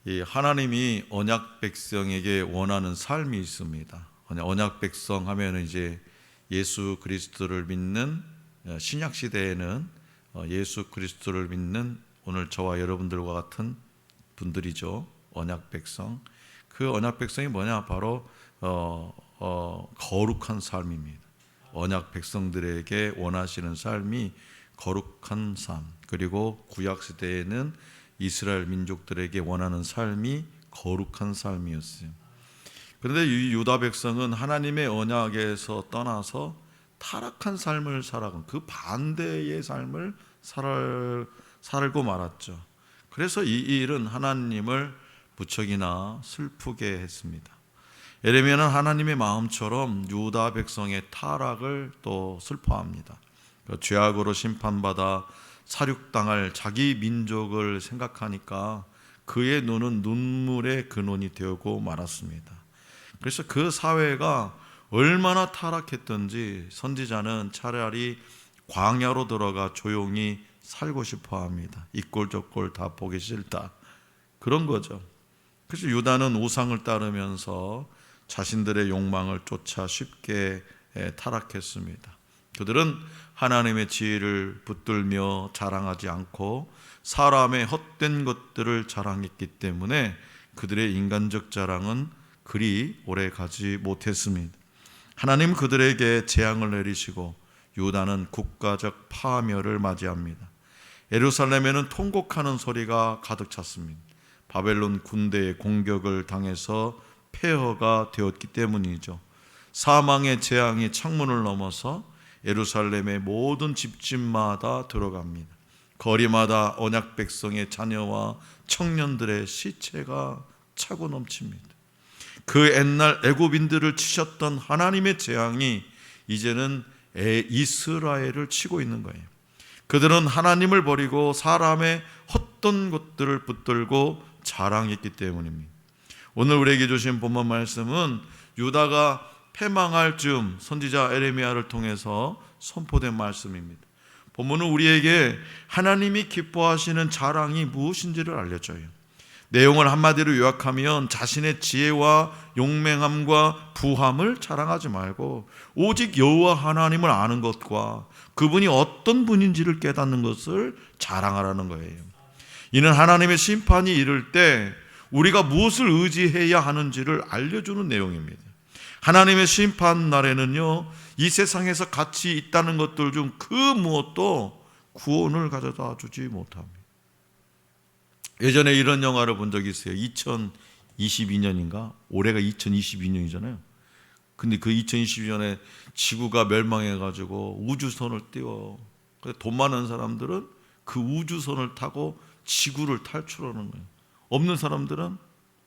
이 하나님이 언약 백성에게 원하는 삶이 있습니다. 언약 백성 하면은 이제 예수 그리스도를 믿는 신약 시대에는 예수 그리스도를 믿는 오늘 저와 여러분들과 같은 분들이죠. 언약 백성. 그 언약 백성이 뭐냐? 바로 거룩한 삶입니다. 언약 백성들에게 원하시는 삶이 거룩한 삶. 그리고 구약 시대에는 이스라엘 민족들에게 원하는 삶이 거룩한 삶이었어요. 그런데 이 유다 백성은 하나님의 언약에서 떠나서 타락한 삶을 살아간 그 반대의 삶을 살고 말았죠. 그래서 이 일은 하나님을 무척이나 슬프게 했습니다. 예레미야는 하나님의 마음처럼 유다 백성의 타락을 또 슬퍼합니다. 죄악으로 심판받아 살육당할 자기 민족을 생각하니까 그의 눈은 눈물의 근원이 되고 말았습니다. 그래서 그 사회가 얼마나 타락했던지 선지자는 차라리 광야로 들어가 조용히 살고 싶어 합니다. 이 꼴 저 꼴 다 보기 싫다, 그런 거죠. 그래서 유다는 우상을 따르면서 자신들의 욕망을 쫓아 쉽게 타락했습니다. 그들은 하나님의 지혜를 붙들며 자랑하지 않고 사람의 헛된 것들을 자랑했기 때문에 그들의 인간적 자랑은 그리 오래 가지 못했습니다. 하나님 그들에게 재앙을 내리시고 유다는 국가적 파멸을 맞이합니다. 예루살렘에는 통곡하는 소리가 가득 찼습니다. 바벨론 군대의 공격을 당해서 폐허가 되었기 때문이죠. 사망의 재앙이 창문을 넘어서 예루살렘의 모든 집집마다 들어갑니다. 거리마다 언약 백성의 자녀와 청년들의 시체가 차고 넘칩니다. 그 옛날 애굽인들을 치셨던 하나님의 재앙이 이제는 이스라엘을 치고 있는 거예요. 그들은 하나님을 버리고 사람의 헛된 것들을 붙들고 자랑했기 때문입니다. 오늘 우리에게 주신 본문 말씀은 유다가 패망할 즈음 선지자 예레미야를 통해서 선포된 말씀입니다. 본문은 우리에게 하나님이 기뻐하시는 자랑이 무엇인지를 알려줘요. 내용을 한마디로 요약하면 자신의 지혜와 용맹함과 부함을 자랑하지 말고 오직 여호와 하나님을 아는 것과 그분이 어떤 분인지를 깨닫는 것을 자랑하라는 거예요. 이는 하나님의 심판이 이를 때 우리가 무엇을 의지해야 하는지를 알려주는 내용입니다. 하나님의 심판 날에는요, 이 세상에서 가치 있다는 것들 중 그 무엇도 구원을 가져다 주지 못합니다. 예전에 이런 영화를 본 적이 있어요. 2022년인가? 올해가 2022년이잖아요. 근데 그 2022년에 지구가 멸망해가지고 우주선을 띄워. 돈 많은 사람들은 그 우주선을 타고 지구를 탈출하는 거예요. 없는 사람들은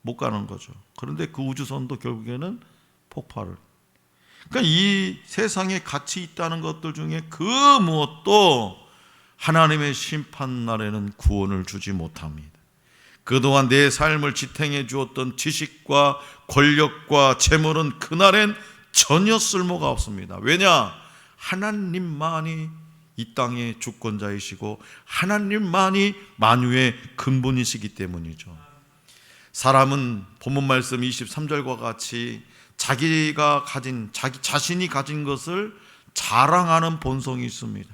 못 가는 거죠. 그런데 그 우주선도 결국에는 폭발을. 그러니까 이 세상에 가치 있다는 것들 중에 그 무엇도 하나님의 심판 날에는 구원을 주지 못합니다. 그동안 내 삶을 지탱해 주었던 지식과 권력과 재물은 그날엔 전혀 쓸모가 없습니다. 왜냐? 하나님만이 이 땅의 주권자이시고 하나님만이 만유의 근본이시기 때문이죠. 사람은 본문 말씀 23절과 같이 자기가 가진, 자신이 가진 것을 자랑하는 본성이 있습니다.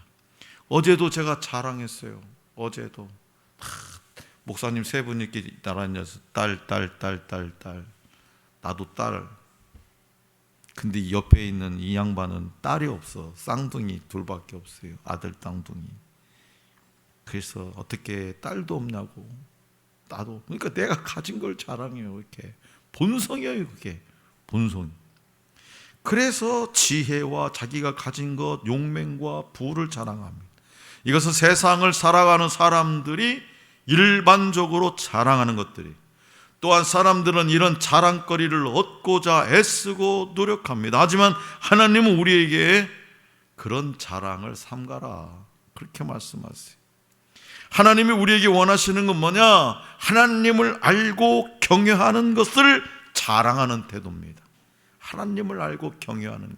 어제도 제가 자랑했어요. 어제도 목사님 세 분이 이렇게 나란히 딸. 나도 딸. 근데 옆에 있는 이 양반은 딸이 없어. 쌍둥이 둘밖에 없어요. 아들 쌍둥이. 그래서 어떻게 딸도 없냐고. 나도. 그러니까 내가 가진 걸 자랑해요. 이렇게 본성이에요. 그게 본성. 그래서 지혜와 자기가 가진 것, 용맹과 부를 자랑합니다. 이것은 세상을 살아가는 사람들이 일반적으로 자랑하는 것들이, 또한 사람들은 이런 자랑거리를 얻고자 애쓰고 노력합니다. 하지만 하나님은 우리에게 그런 자랑을 삼가라, 그렇게 말씀하세요. 하나님이 우리에게 원하시는 건 뭐냐? 하나님을 알고 경외하는 것을 자랑하는 태도입니다. 하나님을 알고 경외하는 것.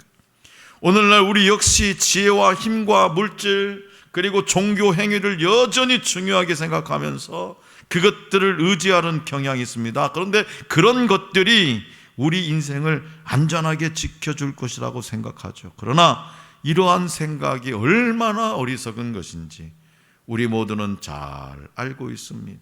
오늘날 우리 역시 지혜와 힘과 물질, 그리고 종교 행위를 여전히 중요하게 생각하면서 그것들을 의지하는 경향이 있습니다. 그런데 그런 것들이 우리 인생을 안전하게 지켜줄 것이라고 생각하죠. 그러나 이러한 생각이 얼마나 어리석은 것인지 우리 모두는 잘 알고 있습니다.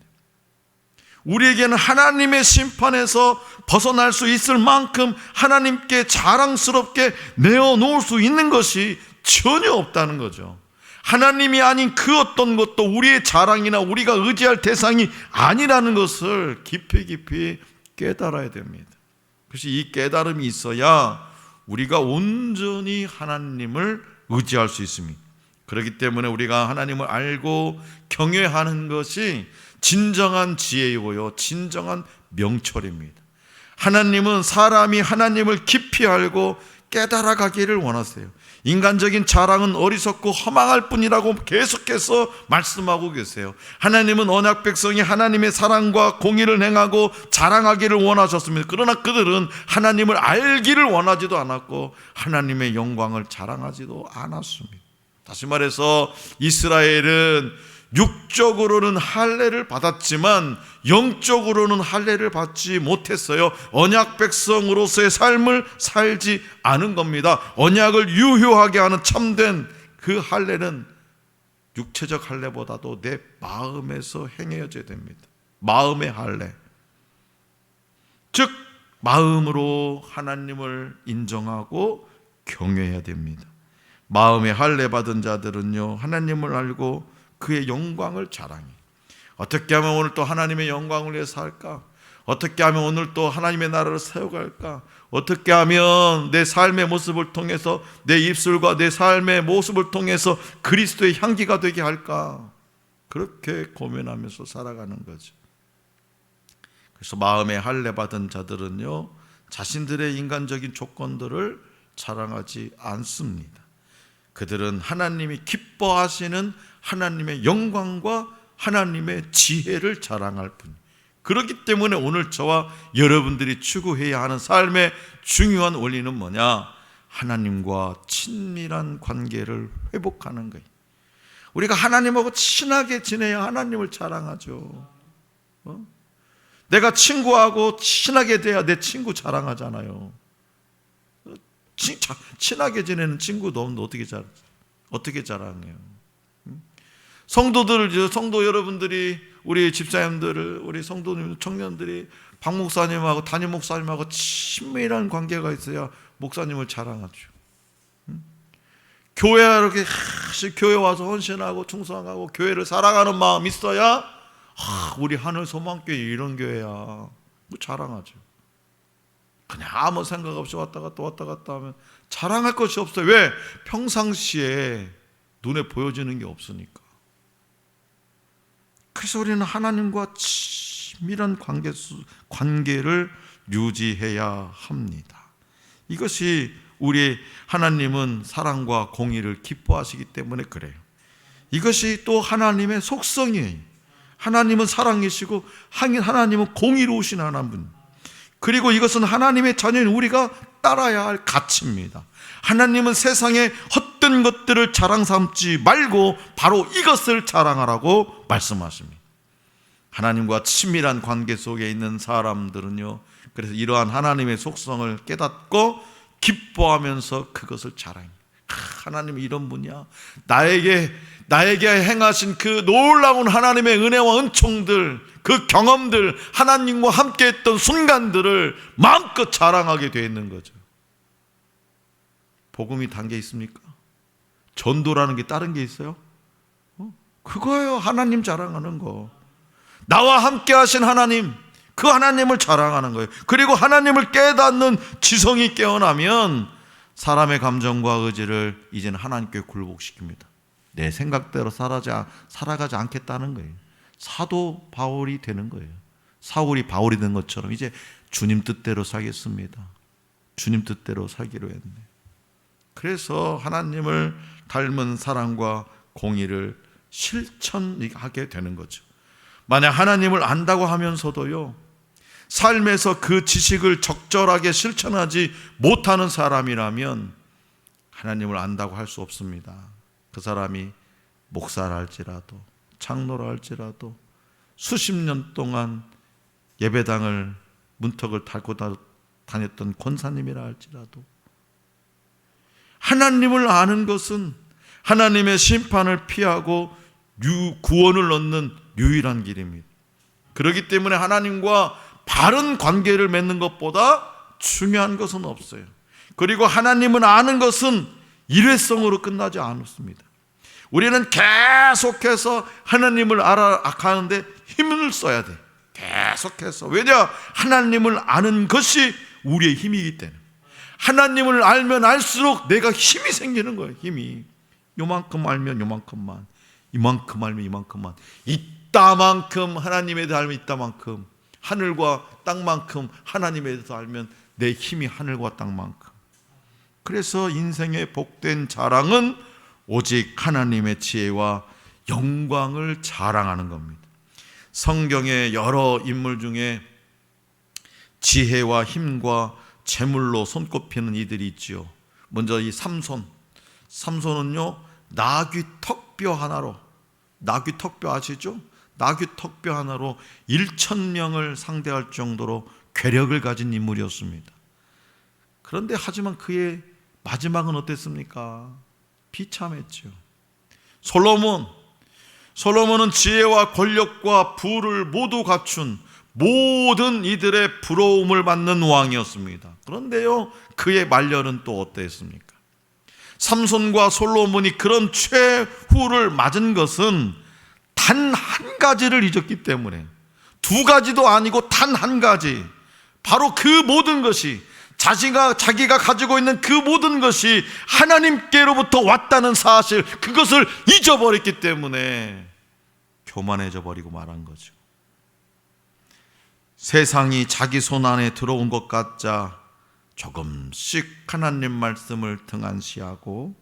우리에게는 하나님의 심판에서 벗어날 수 있을 만큼 하나님께 자랑스럽게 내어놓을 수 있는 것이 전혀 없다는 거죠. 하나님이 아닌 그 어떤 것도 우리의 자랑이나 우리가 의지할 대상이 아니라는 것을 깊이 깨달아야 됩니다. 그래서 이 깨달음이 있어야 우리가 온전히 하나님을 의지할 수 있습니다. 그렇기 때문에 우리가 하나님을 알고 경외하는 것이 진정한 지혜이고요, 진정한 명철입니다. 하나님은 사람이 하나님을 깊이 알고 깨달아가기를 원하세요. 인간적인 자랑은 어리석고 허망할 뿐이라고 계속해서 말씀하고 계세요. 하나님은 언약 백성이 하나님의 사랑과 공의를 행하고 자랑하기를 원하셨습니다. 그러나 그들은 하나님을 알기를 원하지도 않았고 하나님의 영광을 자랑하지도 않았습니다. 다시 말해서 이스라엘은 육적으로는 할례를 받았지만 영적으로는 할례를 받지 못했어요. 언약 백성으로서의 삶을 살지 않은 겁니다. 언약을 유효하게 하는 참된 그 할례는 육체적 할례보다도 내 마음에서 행해져야 됩니다. 마음의 할례, 즉 마음으로 하나님을 인정하고 경외해야 됩니다. 마음의 할례 받은 자들은요, 하나님을 알고 그의 영광을 자랑해. 어떻게 하면 오늘 또 하나님의 영광을 위해서 살까? 어떻게 하면 오늘 또 하나님의 나라를 세워갈까? 어떻게 하면 내 삶의 모습을 통해서, 내 입술과 내 삶의 모습을 통해서 그리스도의 향기가 되게 할까? 그렇게 고민하면서 살아가는 거죠. 그래서 마음의 할례 받은 자들은요, 자신들의 인간적인 조건들을 자랑하지 않습니다. 그들은 하나님이 기뻐하시는 하나님의 영광과 하나님의 지혜를 자랑할 뿐. 그렇기 때문에 오늘 저와 여러분들이 추구해야 하는 삶의 중요한 원리는 뭐냐? 하나님과 친밀한 관계를 회복하는 거예요. 우리가 하나님하고 친하게 지내야 하나님을 자랑하죠. 내가 친구하고 친하게 돼야 내 친구 자랑하잖아요. 친하게 지내는 친구도 어떻게 자랑해요? 성도 여러분들이, 우리 집사님들, 우리 성도님, 청년들이 박 목사님하고 담임 목사님하고 친밀한 관계가 있어야 목사님을 자랑하죠. 이렇게 교회 와서 헌신하고 충성하고 교회를 사랑하는 마음 있어야 우리 하늘 소망교회 이런 교회야, 자랑하죠. 그냥 아무 생각 없이 왔다 갔다 하면 자랑할 것이 없어요. 왜? 평상시에 눈에 보여지는 게 없으니까. 그래서 우리는 하나님과 친밀한 관계를 유지해야 합니다. 이것이 우리 하나님은 사랑과 공의를 기뻐하시기 때문에 그래요. 이것이 또 하나님의 속성이에요. 하나님은 사랑이시고 하나님은 공의로우신 하나님. 그리고 이것은 하나님의 자녀인 우리가 따라야 할 가치입니다. 하나님은 세상의 헛된 것들을 자랑 삼지 말고 바로 이것을 자랑하라고 말씀하십니다. 하나님과 친밀한 관계 속에 있는 사람들은요, 그래서 이러한 하나님의 속성을 깨닫고 기뻐하면서 그것을 자랑해요. 하나님이 이런 분이야. 나에게 행하신 그 놀라운 하나님의 은혜와 은총들, 그 경험들, 하나님과 함께 했던 순간들을 마음껏 자랑하게 되어 있는 거죠. 복음이 단 게 있습니까? 전도라는 게 다른 게 있어요? 그거예요. 하나님 자랑하는 거. 나와 함께 하신 하나님, 그 하나님을 자랑하는 거예요. 그리고 하나님을 깨닫는 지성이 깨어나면 사람의 감정과 의지를 이제는 하나님께 굴복시킵니다. 내 생각대로 살아가지 않겠다는 거예요. 사도 바울이 되는 거예요. 사울이 바울이 된 것처럼 이제 주님 뜻대로 살겠습니다. 주님 뜻대로 살기로 했네. 그래서 하나님을 닮은 사랑과 공의를 실천하게 되는 거죠. 만약 하나님을 안다고 하면서도요, 삶에서 그 지식을 적절하게 실천하지 못하는 사람이라면 하나님을 안다고 할 수 없습니다. 그 사람이 목사라 할지라도, 장로라 할지라도, 수십 년 동안 예배당을 문턱을 달고 다녔던 권사님이라 할지라도, 하나님을 아는 것은 하나님의 심판을 피하고 구원을 얻는 유일한 길입니다. 그렇기 때문에 하나님과 바른 관계를 맺는 것보다 중요한 것은 없어요. 그리고 하나님을 아는 것은 일회성으로 끝나지 않습니다. 우리는 계속해서 하나님을 알아가는데 힘을 써야 돼. 계속해서. 왜냐? 하나님을 아는 것이 우리의 힘이기 때문에. 하나님을 알면 알수록 내가 힘이 생기는 거예요. 힘이. 요만큼 알면 요만큼만, 이만큼 알면 이만큼만, 이따만큼 하나님에 대해 알면 이따만큼, 하늘과 땅만큼 하나님에 대해서 알면 내 힘이 하늘과 땅만큼. 그래서 인생의 복된 자랑은 오직 하나님의 지혜와 영광을 자랑하는 겁니다. 성경의 여러 인물 중에 지혜와 힘과 재물로 손꼽히는 이들이 있지요. 먼저 이 삼손은요, 나귀 턱뼈 하나로, 나귀 턱뼈 아시죠? 나귀 턱뼈 하나로 1,000명을 상대할 정도로 괴력을 가진 인물이었습니다. 그런데 하지만 그의 마지막은 어땠습니까? 비참했죠. 솔로몬은 지혜와 권력과 부를 모두 갖춘 모든 이들의 부러움을 받는 왕이었습니다. 그런데요, 그의 말년은 또 어땠습니까? 삼손과 솔로몬이 그런 최후를 맞은 것은 단 한 가지를 잊었기 때문에, 두 가지도 아니고 단 한 가지, 바로 그 모든 것이, 자기가 가지고 있는 그 모든 것이 하나님께로부터 왔다는 사실, 그것을 잊어버렸기 때문에 교만해져 버리고 말한 거죠. 세상이 자기 손 안에 들어온 것 같자 조금씩 하나님 말씀을 등한시하고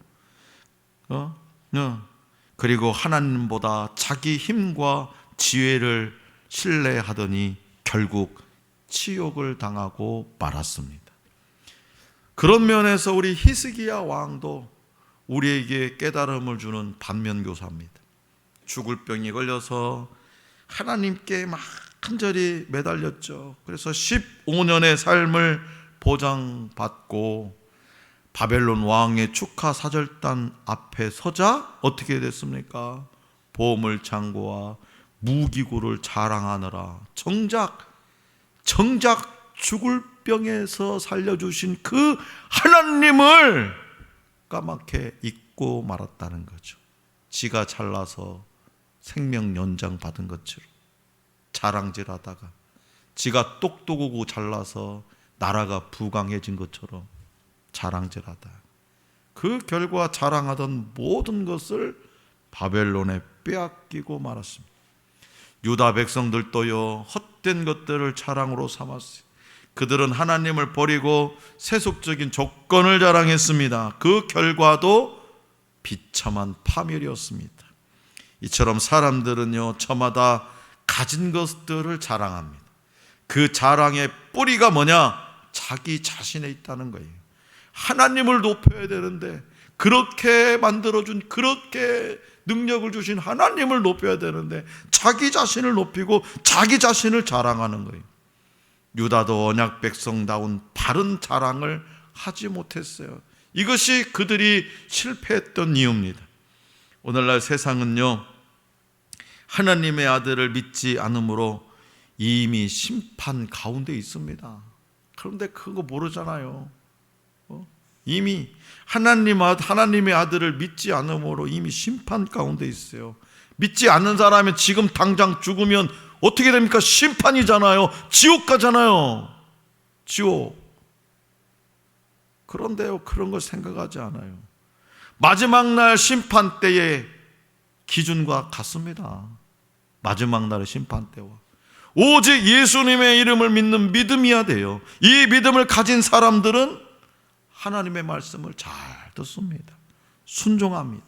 그리고 하나님보다 자기 힘과 지혜를 신뢰하더니 결국 치욕을 당하고 말았습니다. 그런 면에서 우리 히스기야 왕도 우리에게 깨달음을 주는 반면교사입니다. 죽을 병이 걸려서 하나님께 막 간절히 매달렸죠. 그래서 15년의 삶을 보장받고 바벨론 왕의 축하 사절단 앞에 서자 어떻게 됐습니까? 보물 창고와 무기고를 자랑하느라 정작 죽을 병에서 살려주신 그 하나님을 까맣게 잊고 말았다는 거죠. 지가 잘나서 생명 연장 받은 것처럼 자랑질하다가, 지가 똑똑하고 잘나서 나라가 부강해진 것처럼 자랑질하다, 그 결과 자랑하던 모든 것을 바벨론에 빼앗기고 말았습니다. 유다 백성들도요, 헛된 것들을 자랑으로 삼았어요. 그들은 하나님을 버리고 세속적인 조건을 자랑했습니다. 그 결과도 비참한 파멸이었습니다. 이처럼 사람들은요, 저마다 가진 것들을 자랑합니다. 그 자랑의 뿌리가 뭐냐? 자기 자신에 있다는 거예요. 하나님을 높여야 되는데, 그렇게 만들어준, 그렇게 능력을 주신 하나님을 높여야 되는데 자기 자신을 높이고 자기 자신을 자랑하는 거예요. 유다도 언약 백성다운 바른 자랑을 하지 못했어요. 이것이 그들이 실패했던 이유입니다. 오늘날 세상은요, 하나님의 아들을 믿지 않으므로 이미 심판 가운데 있습니다. 그런데 그거 모르잖아요. 이미 하나님의 아들을 믿지 않으므로 이미 심판 가운데 있어요. 믿지 않는 사람이 지금 당장 죽으면 어떻게 됩니까? 심판이잖아요. 지옥 가잖아요. 지옥. 그런데요, 그런 걸 생각하지 않아요. 마지막 날 심판 때의 기준과 같습니다. 마지막 날의 심판 때와 오직 예수님의 이름을 믿는 믿음이야 돼요. 이 믿음을 가진 사람들은 하나님의 말씀을 잘 듣습니다. 순종합니다.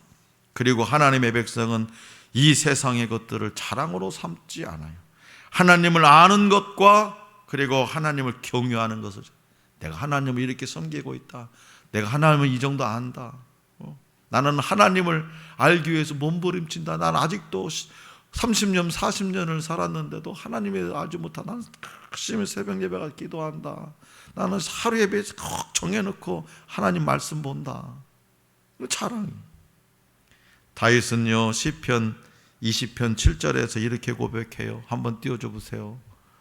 그리고 하나님의 백성은 이 세상의 것들을 자랑으로 삼지 않아요. 하나님을 아는 것과 그리고 하나님을 경외하는 것을, 내가 하나님을 이렇게 섬기고 있다, 내가 하나님을 이 정도 안다, 나는 하나님을 알기 위해서 몸부림친다. 나는 아직도 30년, 40년을 살았는데도 하나님을 알지 못하다. 나는 열심히 새벽 예배가 기도한다. 나는 하루 예배 꼭 정해놓고 하나님 말씀 본다. 자랑이. 다윗은요, 시편 20편 7절에서 이렇게 고백해요. 한번 띄워줘 보세요.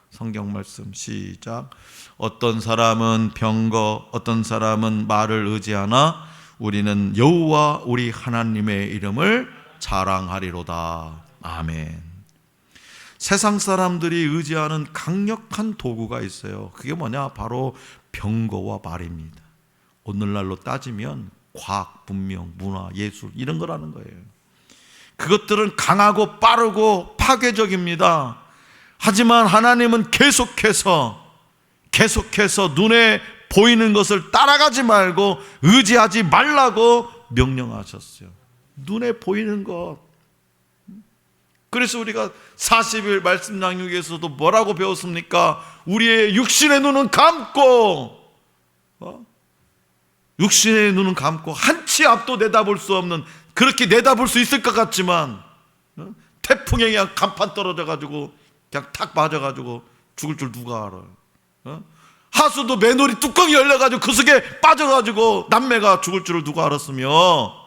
성경 말씀 시작. 어떤 사람은 병거, 어떤 사람은 말을 의지하나 우리는 여호와 우리 하나님의 이름을 자랑하리로다. 아멘. 세상 사람들이 의지하는 강력한 도구가 있어요. 그게 뭐냐? 바로 병거와 말입니다. 오늘날로 따지면 과학, 문명, 문화, 예술 이런 거라는 거예요. 그것들은 강하고 빠르고 파괴적입니다. 하지만 하나님은 계속해서 눈에 보이는 것을 따라가지 말고 의지하지 말라고 명령하셨어요. 눈에 보이는 것. 그래서 우리가 40일 말씀 낭독에서도 뭐라고 배웠습니까? 우리의 육신의 눈은 감고 육신의 눈은 감고 한치 앞도 내다볼 수 없는, 그렇게 내다볼 수 있을 것 같지만 태풍에 그냥 간판 떨어져가지고 그냥 탁 맞아가지고 죽을 줄 누가 알아요? 하수도 맨홀이 뚜껑이 열려가지고 그 속에 빠져가지고 남매가 죽을 줄을 누가 알았으며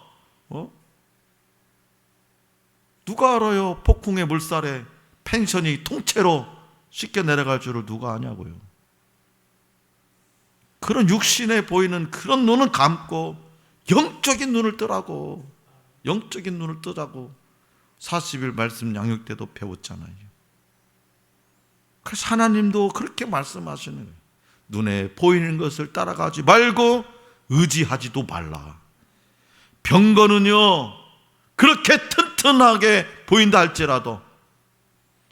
누가 알아요? 폭풍의 물살에 펜션이 통째로 씻겨 내려갈 줄을 누가 아냐고요. 그런 육신에 보이는 그런 눈은 감고 영적인 눈을 뜨라고, 영적인 눈을 뜨자고 40일 말씀 양육 때도 배웠잖아요. 그래서 하나님도 그렇게 말씀하시는 거예요. 눈에 보이는 것을 따라가지 말고 의지하지도 말라. 병거는요, 그렇게 튼튼하게 보인다 할지라도,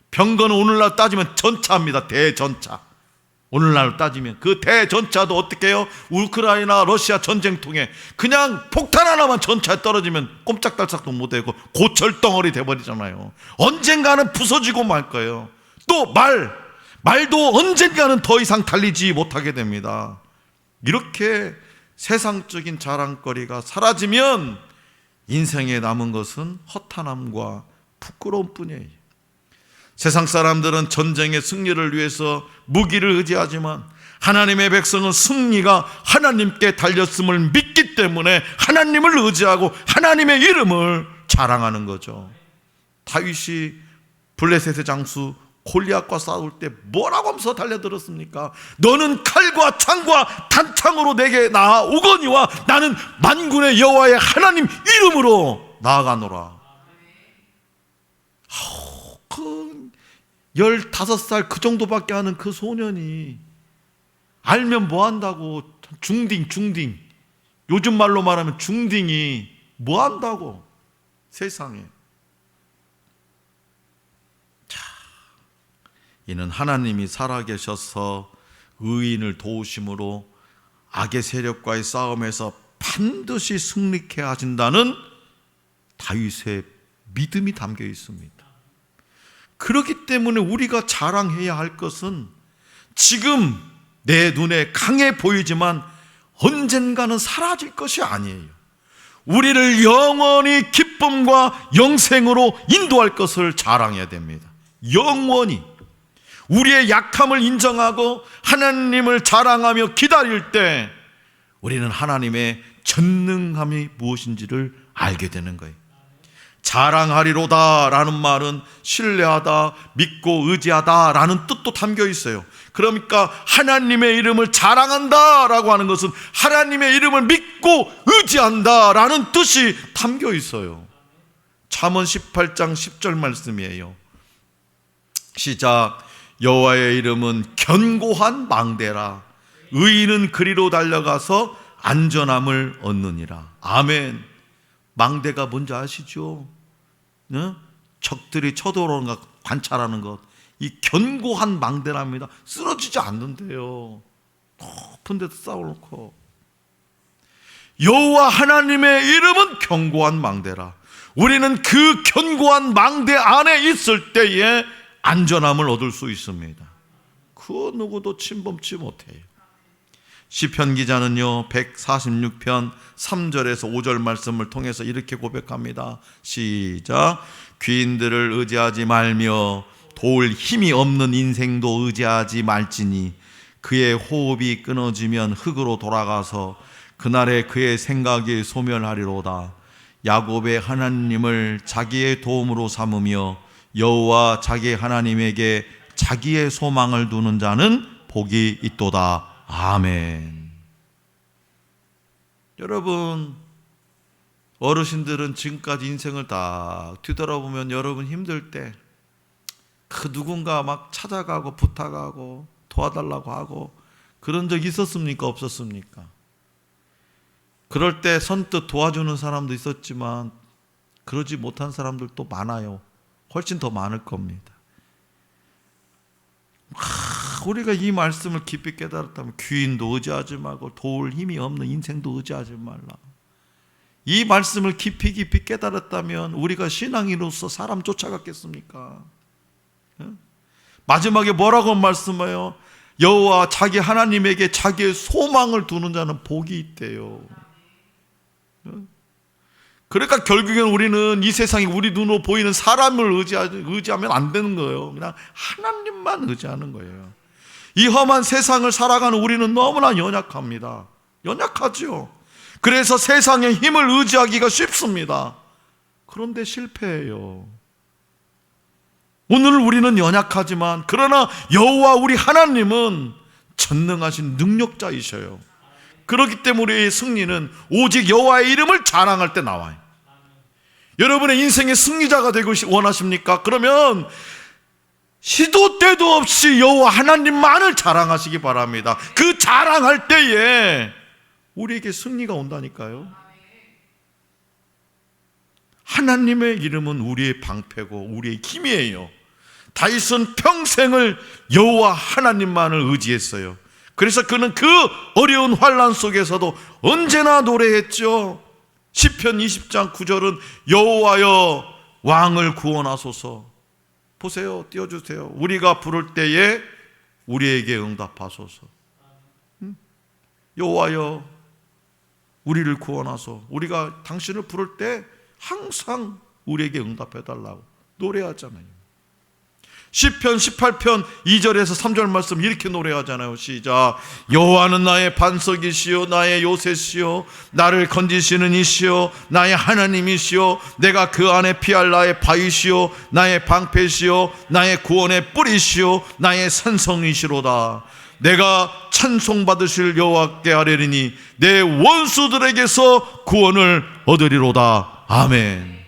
병거는 오늘날 따지면 전차입니다. 대전차. 오늘날 따지면 그 대전차도 어떻게 해요? 우크라이나 러시아 전쟁통에 그냥 폭탄 하나만 전차에 떨어지면 꼼짝달싹도 못하고 고철덩어리 돼버리잖아요. 언젠가는 부서지고 말 거예요. 또 말도 언젠가는 더 이상 달리지 못하게 됩니다. 이렇게 세상적인 자랑거리가 사라지면 인생에 남은 것은 허탄함과 부끄러움 뿐이에요. 세상 사람들은 전쟁의 승리를 위해서 무기를 의지하지만 하나님의 백성은 승리가 하나님께 달렸음을 믿기 때문에 하나님을 의지하고 하나님의 이름을 자랑하는 거죠. 다윗이 블레셋의 장수 골리앗과 싸울 때 뭐라고 하면서 달려들었습니까? 너는 칼과 창과 단창으로 내게 나아오거니와 나는 만군의 여호와의 하나님 이름으로 나아가노라. 그 15살 그 정도밖에 하는 그 소년이 알면 뭐 한다고. 중딩 요즘 말로 말하면 중딩이 뭐 한다고 세상에. 이는 하나님이 살아계셔서 의인을 도우심으로 악의 세력과의 싸움에서 반드시 승리케 하신다는 다윗의 믿음이 담겨 있습니다. 그렇기 때문에 우리가 자랑해야 할 것은 지금 내 눈에 강해 보이지만 언젠가는 사라질 것이 아니에요. 우리를 영원히 기쁨과 영생으로 인도할 것을 자랑해야 됩니다. 영원히. 우리의 약함을 인정하고 하나님을 자랑하며 기다릴 때 우리는 하나님의 전능함이 무엇인지를 알게 되는 거예요. 자랑하리로다 라는 말은 신뢰하다, 믿고 의지하다 라는 뜻도 담겨 있어요. 그러니까 하나님의 이름을 자랑한다 라고 하는 것은 하나님의 이름을 믿고 의지한다 라는 뜻이 담겨 있어요. 잠언 18장 10절 말씀이에요. 시작. 여호와의 이름은 견고한 망대라. 의인은 그리로 달려가서 안전함을 얻느니라. 아멘. 망대가 뭔지 아시죠? 적들이 쳐들어오는 것 관찰하는 것. 이 견고한 망대랍니다. 쓰러지지 않는데요. 높은 데도 쌓아놓고. 여호와 하나님의 이름은 견고한 망대라. 우리는 그 견고한 망대 안에 있을 때에 안전함을 얻을 수 있습니다. 그 누구도 침범치 못해요. 시편 기자는요 146편 3절에서 5절 말씀을 통해서 이렇게 고백합니다. 시작. 귀인들을 의지하지 말며 도울 힘이 없는 인생도 의지하지 말지니 그의 호흡이 끊어지면 흙으로 돌아가서 그날에 그의 생각이 소멸하리로다. 야곱의 하나님을 자기의 도움으로 삼으며 여호와 자기 하나님에게 자기의 소망을 두는 자는 복이 있도다. 아멘. 여러분, 어르신들은 지금까지 인생을 다 뒤돌아보면 여러분 힘들 때 그 누군가 막 찾아가고 부탁하고 도와달라고 하고 그런 적 있었습니까? 없었습니까? 그럴 때 선뜻 도와주는 사람도 있었지만 그러지 못한 사람들도 많아요. 훨씬 더 많을 겁니다. 우리가 이 말씀을 깊이 깨달았다면 귀인도 의지하지 말고 도울 힘이 없는 인생도 의지하지 말라. 이 말씀을 깊이 깨달았다면 우리가 신앙인으로서 사람 쫓아갔겠습니까? 마지막에 뭐라고 말씀해요? 여호와 자기 하나님에게 자기의 소망을 두는 자는 복이 있대요. 그러니까 결국엔 우리는 이 세상에 우리 눈으로 보이는 사람을 의지하면 안 되는 거예요. 그냥 하나님만 의지하는 거예요. 이 험한 세상을 살아가는 우리는 너무나 연약합니다. 연약하죠. 그래서 세상의 힘을 의지하기가 쉽습니다. 그런데 실패해요. 오늘 우리는 연약하지만 그러나 여호와 우리 하나님은 전능하신 능력자이셔요. 그렇기 때문에 우리의 승리는 오직 여호와의 이름을 자랑할 때 나와요. 여러분의 인생의 승리자가 되고 원하십니까? 그러면 시도 때도 없이 여호와 하나님만을 자랑하시기 바랍니다. 그 자랑할 때에 우리에게 승리가 온다니까요. 하나님의 이름은 우리의 방패고 우리의 힘이에요. 다윗은 평생을 여호와 하나님만을 의지했어요. 그래서 그는 그 어려운 환난 속에서도 언제나 노래했죠. 시편 20장 9절은 여호와여 왕을 구원하소서. 보세요, 띄워주세요. 우리가 부를 때에 우리에게 응답하소서. 여호와여 우리를 구원하소. 우리가 당신을 부를 때 항상 우리에게 응답해달라고 노래하잖아요. 시편 18편 2절에서 3절 말씀 이렇게 노래하잖아요. 시작. 여호와는 나의 반석이시요 나의 요새시요 나를 건지시는 이시요 나의 하나님이시요 내가 그 안에 피할 나의 바위시요 나의 방패시요 나의 구원의 뿌리시요 나의 산성이시로다. 내가 찬송받으실 여호와께 아뢰리니 내 원수들에게서 구원을 얻으리로다. 아멘.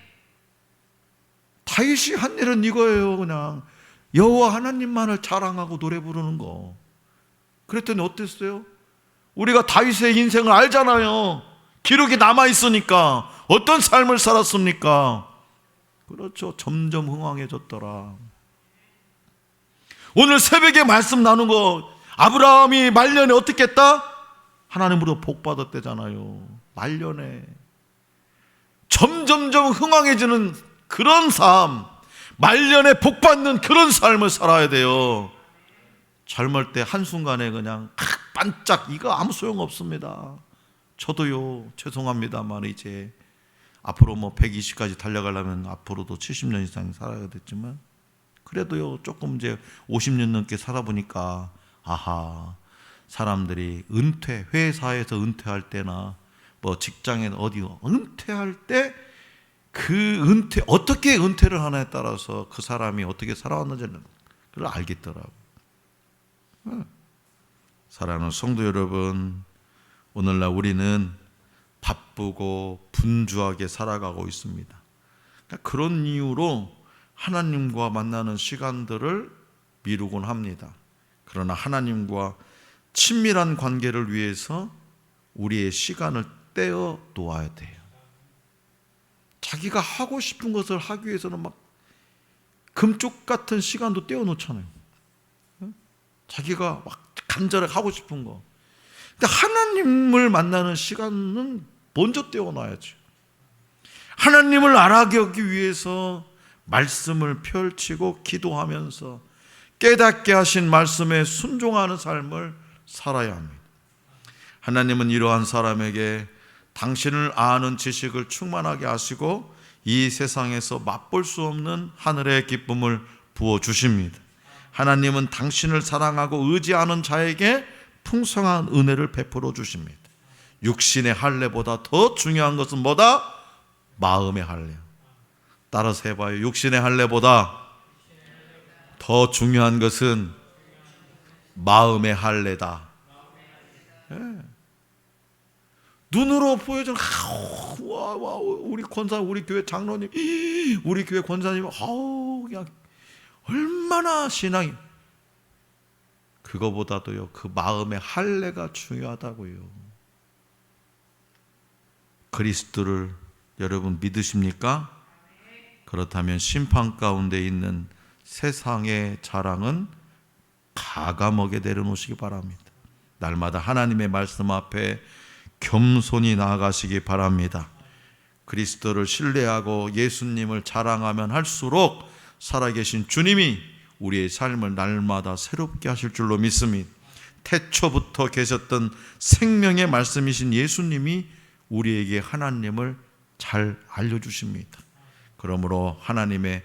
다윗이 한 일은 이거예요. 그냥 여호와 하나님만을 자랑하고 노래 부르는 거. 그랬더니 어땠어요? 우리가 다윗의 인생을 알잖아요. 기록이 남아있으니까. 어떤 삶을 살았습니까? 그렇죠. 점점 흥왕해졌더라. 오늘 새벽에 말씀 나눈 거, 아브라함이 말년에 어떻게 했다? 하나님으로 복 받았대잖아요. 말년에 점점점 흥왕해지는 그런 삶, 말년에 복 받는 그런 삶을 살아야 돼요. 젊을 때 한순간에 그냥 반짝 이거 아무 소용 없습니다. 저도요, 죄송합니다만 이제 앞으로 120까지 달려가려면 앞으로도 70년 이상 살아야 됐지만 그래도요, 조금 이제 50년 넘게 살아보니까 아하, 사람들이 은퇴, 회사에서 은퇴할 때나 직장에 어디 은퇴할 때 그 어떻게 은퇴를 하냐에 따라서 그 사람이 어떻게 살아왔는지는 그걸 알겠더라고요. 사랑하는 성도 여러분, 오늘날 우리는 바쁘고 분주하게 살아가고 있습니다. 그런 이유로 하나님과 만나는 시간들을 미루곤 합니다. 그러나 하나님과 친밀한 관계를 위해서 우리의 시간을 떼어 놓아야 돼요. 자기가 하고 싶은 것을 하기 위해서는 막 금쪽 같은 시간도 떼어 놓잖아요. 자기가 막 간절하게 하고 싶은 거. 근데 하나님을 만나는 시간은 먼저 떼어 놔야죠. 하나님을 알아가기 위해서 말씀을 펼치고 기도하면서 깨닫게 하신 말씀에 순종하는 삶을 살아야 합니다. 하나님은 이러한 사람에게 당신을 아는 지식을 충만하게 하시고 이 세상에서 맛볼 수 없는 하늘의 기쁨을 부어주십니다. 하나님은 당신을 사랑하고 의지하는 자에게 풍성한 은혜를 베풀어 주십니다. 육신의 할례보다 더 중요한 것은 뭐다? 마음의 할례. 따라서 해봐요. 육신의 할례보다 더 중요한 것은 마음의 할례다. 네. 눈으로 보여주는 와, 우리 권사, 우리 교회 장로님, 우리 교회 권사님, 그냥 얼마나 신앙이, 그거보다도요 그 마음의 할례가 중요하다고요. 그리스도를 여러분 믿으십니까? 그렇다면 심판 가운데 있는 세상의 자랑은 가감하게 내려놓으시기 바랍니다. 날마다 하나님의 말씀 앞에 겸손히 나아가시기 바랍니다. 그리스도를 신뢰하고 예수님을 자랑하면 할수록 살아계신 주님이 우리의 삶을 날마다 새롭게 하실 줄로 믿습니다. 태초부터 계셨던 생명의 말씀이신 예수님이 우리에게 하나님을 잘 알려주십니다. 그러므로 하나님의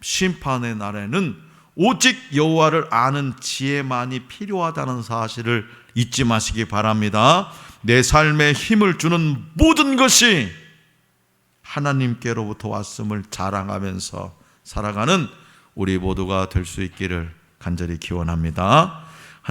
심판의 날에는 오직 여호와를 아는 지혜만이 필요하다는 사실을 잊지 마시기 바랍니다. 내 삶에 힘을 주는 모든 것이 하나님께로부터 왔음을 자랑하면서 살아가는 우리 모두가 될 수 있기를 간절히 기원합니다.